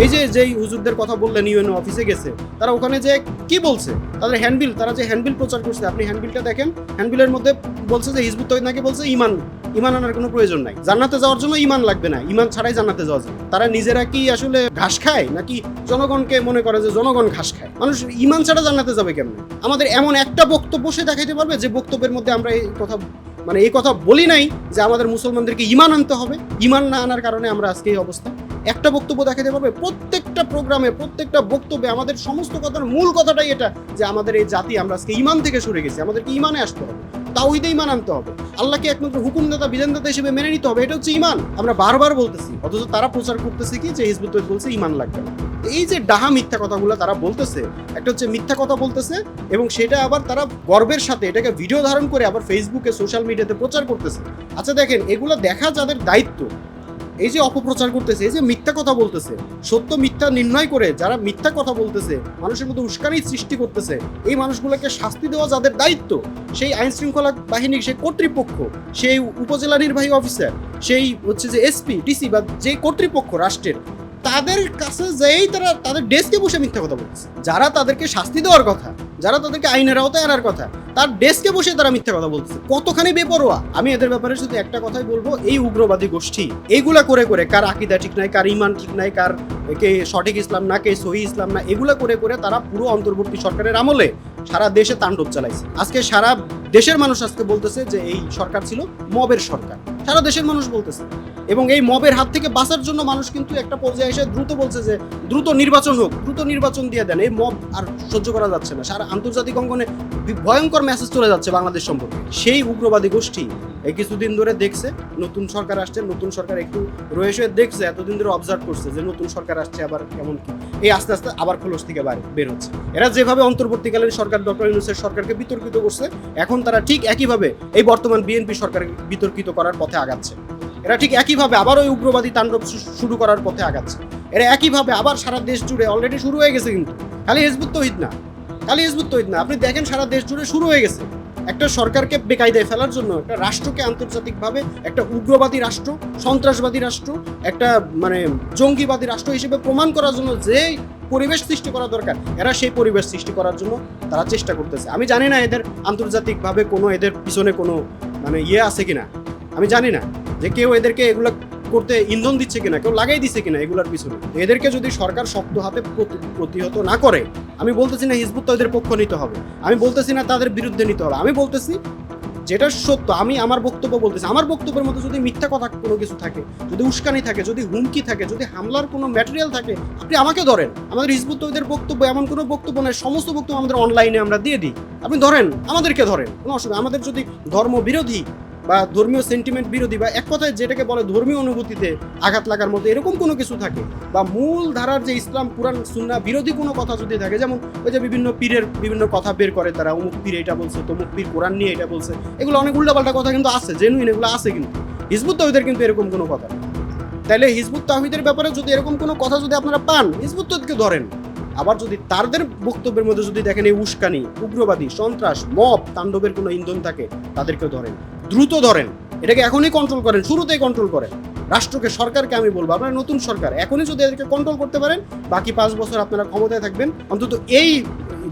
এই যে যেই হুজুরদের কথা বললেন ইউএনও অফিসে গেছে, তারা ওখানে যে কি বলছে, তাদের হ্যান্ডবিল, তারা যে হ্যান্ডবিল প্রচার করছে, আপনি হ্যান্ডবিলটা দেখেন, হ্যান্ডবিলের মধ্যে বলছে যে হিজবুত তৌহিদ নাকি বলছে ইমান আনার কোনো প্রয়োজন নাই, জান্নাতে যাওয়ার জন্য ইমান লাগবে না, ইমান ছাড়াই জান্নাতে যাওয়া যায়। তারা নিজেরা কি আসলে ঘাস খায় নাকি জনগণকে মনে করে যে জনগণ ঘাস খায়? মানুষ ইমান ছাড়া জান্নাতে যাবে কেমনে? আমাদের এমন একটা বক্তব্য সে দেখাইতে পারবে যে বক্তব্যের মধ্যে আমরা এই কথা বলি নাই যে আমাদের মুসলমানদেরকে ইমান আনতে হবে, ইমান না আনার কারণে আমরা আজকে এই অবস্থা? একটা বক্তব্য দেখাতে পারবে? প্রত্যেকটা প্রোগ্রামে, প্রত্যেকটা বক্তব্যে আমাদের সমস্ত কথার মূল কথাটাই এটা যে আমাদের এই জাতি, আমরা আজকে ইমান থেকে সরে গেছি, আমাদেরকে ইমানে আসতে হবে, তাওহীদে ইমান আনতে হবে, আল্লাহকে একমাত্র হুকুমদাতা বিধানদাতা হিসেবে মেনে নিতে হবে, এটা হচ্ছে ইমান। আমরা বারবার বলতেছি, অথচ তারা প্রচার করতেছে কি যে হিজবুত তৌহিদ বলছে ইমান লাগবে না। এই যে ডাহা মিথ্যা কথাগুলো তারা বলতেছে, একটা হচ্ছে মিথ্যা কথা বলতেছে এবং সেটা আবার তারা গর্বের সাথে এটাকে ভিডিও ধারণ করে আবার ফেসবুকে, সোশ্যাল মিডিয়াতে প্রচার করতেছে। আচ্ছা দেখেন, এগুলো দেখা যাদের দায়িত্ব, এই যে অপপ্রচার করতেছে, এই যে মিথ্যা কথা বলতেছে, সত্য মিথ্যা নির্ণয় করে যারা মিথ্যা কথা বলতেছে, মানুষের মধ্যে উস্কানি সৃষ্টি করতেছে, এই মানুষগুলোকে শাস্তি দেওয়া যাদের দায়িত্ব, সেই আইন শৃঙ্খলা বাহিনী, সেই কর্তৃপক্ষ, সেই উপজেলা নির্বাহী অফিসার, সেই হচ্ছে যে এসপি, ডিসি বা যে কর্তৃপক্ষ রাষ্ট্রের, তাদের কাছে যেই তারা তাদের ডেস্কে বসে মিথ্যা কথা বলছে। যারা তাদেরকে শাস্তি দেওয়ার কথা, যারা তাদেরকে আইনের আওতায় আনার কথা, তার ডেস্কে বসে তারা মিথ্যা কথা বলছে। কতখানি বেপরোয়া! আমি এদের ব্যাপারে শুধু একটা কথাই বলবো, এই উগ্রবাদী গোষ্ঠী এইগুলা করে করে, কার আকীদা ঠিক নাই, কার ইমান ঠিক নাই, কার কে সঠিক ইসলাম না, কে সহি ইসলাম না, এগুলা করে করে তারা পুরো অন্তর্বর্তী সরকারের আমলে সারা দেশে তাণ্ডব চালাইছে। আজকে সারা দেশের মানুষ আজকে বলতেছে যে এই সরকার ছিল মবের সরকার, সারা দেশের মানুষ বলতেছে। এবং এই মবের হাত থেকে বাঁচার জন্য মানুষ কিন্তু একটা পর্যায়ে এসে দ্রুত বলছে যে দ্রুত নির্বাচন হোক, দ্রুত নির্বাচন দিয়ে দেন, এই মব আর সহ্য করা যাচ্ছে না। সারা আন্তর্জাতিক অঙ্গনে ভয়ঙ্কর মেসেজ চলে যাচ্ছে বাংলাদেশ সম্পর্কে। সেই উগ্রবাদী গোষ্ঠী এই কিছুদিন ধরে দেখছে নতুন সরকার আসছে, নতুন সরকার একটু রয়েছে দেখছে, এতদিন ধরে অবজার্ভ করছে যে নতুন সরকার আসছে, আবার কেমন কি, এই আস্তে আস্তে আবার খোলস থেকে বের হচ্ছে। এরা যেভাবে অন্তর্বর্তীকালীন সরকার ডক্টর ইউনূসের সরকারকে বিতর্কিত করছে, এখন তারা ঠিক একইভাবে এই বর্তমান বিএনপি সরকারকে বিতর্কিত করার পথে আগাচ্ছে। এরা ঠিক একইভাবে আবার ওই উগ্রবাদী তাণ্ডব শুরু করার পথে আগাচ্ছে। এরা একইভাবে আবার সারা দেশ জুড়ে অলরেডি শুরু হয়ে গেছে, কিন্তু খালি হিজবুত তৌহিদ না, আপনি দেখেন সারা দেশ জুড়ে শুরু হয়ে গেছে একটা সরকারকে বেকায়দায় ফেলার জন্য, একটা রাষ্ট্রকে আন্তর্জাতিকভাবে একটা উগ্রবাদী রাষ্ট্র, সন্ত্রাসবাদী রাষ্ট্র, একটা জঙ্গিবাদী রাষ্ট্র হিসেবে প্রমাণ করার জন্য যে পরিবেশ সৃষ্টি করা দরকার, এরা সেই পরিবেশ সৃষ্টি করার জন্য তারা চেষ্টা করতেছে। আমি জানি না এদের আন্তর্জাতিকভাবে কোনো এদের পিছনে কোনো আছে কিনা, আমি জানি না যে কেউ এদেরকে এগুলো করতে ইন্ধন দিচ্ছে কিনা, কেউ লাগাই দিচ্ছে কিনা এগুলোর পিছনে। এদেরকে যদি সরকার শক্ত হাতে প্রতিহত না করে, আমি বলতেছি না হিজবুত তৌহিদের পক্ষ নিতে হবে, আমি বলতেছি না তাদের বিরুদ্ধে নিতে হবে, আমি বলতেছি যেটা সত্য, আমি আমার বক্তব্য বলতেছি। আমার বক্তব্যের মধ্যে যদি মিথ্যা কথা কোনো কিছু থাকে, যদি উস্কানি থাকে, যদি হুমকি থাকে, যদি হামলার কোনো ম্যাটেরিয়াল থাকে, আপনি আমাকে ধরেন। আমাদের হিজবুত তৌহিদের বক্তব্য এমন কোনো বক্তব্য নয়, সমস্ত বক্তব্য আমাদের অনলাইনে আমরা দিয়ে দিই, আপনি ধরেন, আমাদেরকে ধরেন, কোনো অসুবিধা। আমাদের যদি ধর্ম বিরোধী বা ধর্মীয় সেন্টিমেন্ট বিরোধী বা এক কথায় যেটাকে বলে ধর্মীয় অনুভূতিতে আঘাত লাগার মতো এরকম কোনো কিছু থাকে, বা মূল ধারার যে ইসলাম কুরআন সুন্নাহ বিরোধী কোনো কথা যদি থাকে, যেমন ওই যে বিভিন্ন পীরের বিভিন্ন কথা বের করে তারা, অমুক পীর এটা বলছে, তমুক পীর কোরআন নিয়ে এটা বলছে, এগুলো অনেক উল্টাপাল্টা কথা কিন্তু আছে, জেনুইন এগুলো আছে, কিন্তু হিজবুত তৌহিদের কিন্তু এরকম কোনো কথা নেই। তাইলে হিজবুত তাওহীদের ব্যাপারে যদি এরকম কোনো কথা যদি আপনারা পান, হিজবুত তৌহিদকে ধরেন। আবার যদি তাদের বক্তব্যের মধ্যে যদি দেখেন এই উস্কানি, উগ্রবাদী, সন্ত্রাস, মব তাণ্ডবের কোনো ইন্ধন থাকে, তাদেরকেও ধরেন, দ্রুত ধরেন, এটাকে এখনই কন্ট্রোল করেন, শুরুতেই কন্ট্রোল করেন। রাষ্ট্রকে, সরকারকে আমি বলবো, আপনারা নতুন সরকার এখনই যদি এদেরকে কন্ট্রোল করতে পারেন, বাকি 5 বছর আপনারা ক্ষমতায় থাকবেন। অন্তত এই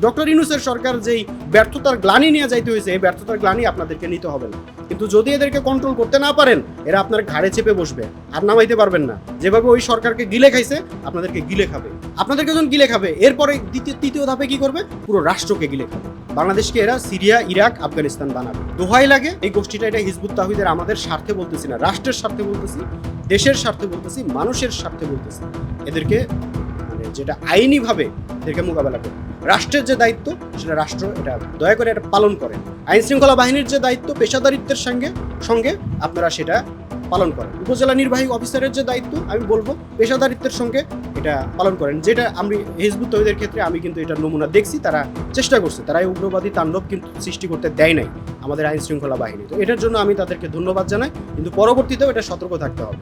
ডক্টর ইউনূসের সরকার যেই ব্যর্থতার গ্লানি নিয়ে যাইতে হয়েছে, এই ব্যর্থতার গ্লানি আপনাদেরকে নিতে হবে না। কিন্তু যদি এদেরকে কন্ট্রোল করতে না পারেন, এরা আপনার ঘাড়ে চেপে বসবে, আর নামাইতে পারবেন না। যেভাবে ওই সরকারকে গিলে খাইছে, আপনাদেরকে গিলে খাবে। আপনাদেরকে যখন গিলে খাবে, এরপরে তৃতীয় ধাপে কি করবে? পুরো রাষ্ট্রকে গিলে খাবে। বাংলাদেশকে এরা সিরিয়া, ইরাক, আফগানিস্তান বানাবে। দোহাই লাগে এই গোষ্ঠীটা, এটা হিজবুত তাওহীদের আমাদের স্বার্থে বলতেছি না, রাষ্ট্রের স্বার্থে বলতেছি, দেশের স্বার্থে বলতেছি, মানুষের স্বার্থে বলতেছি। এদেরকে যেটা আইনিভাবে এদেরকে মোকাবেলা করে, রাষ্ট্রের যে দায়িত্ব সেটা রাষ্ট্র এটা দয়া করে এটা পালন করে। আইন শৃঙ্খলা বাহিনীর যে দায়িত্ব পেশাদারিত্বের সঙ্গে আপনারা সেটা পালন করেন। উপজেলা নির্বাহী অফিসারের যে দায়িত্ব, আমি বলবো পেশাদারিত্বের সঙ্গে এটা পালন করেন। যেটা আমি হিজবুত তাওহীদের ক্ষেত্রে আমি কিন্তু এটার নমুনা দেখছি, তারা চেষ্টা করছে, তারা এই উগ্রবাদী তাণ্ডব কিন্তু সৃষ্টি করতে দেয় নাই আমাদের আইন শৃঙ্খলা বাহিনী। তো এটার জন্য আমি তাদেরকে ধন্যবাদ জানাই, কিন্তু পরবর্তীতেও এটা সতর্ক থাকতে হবে।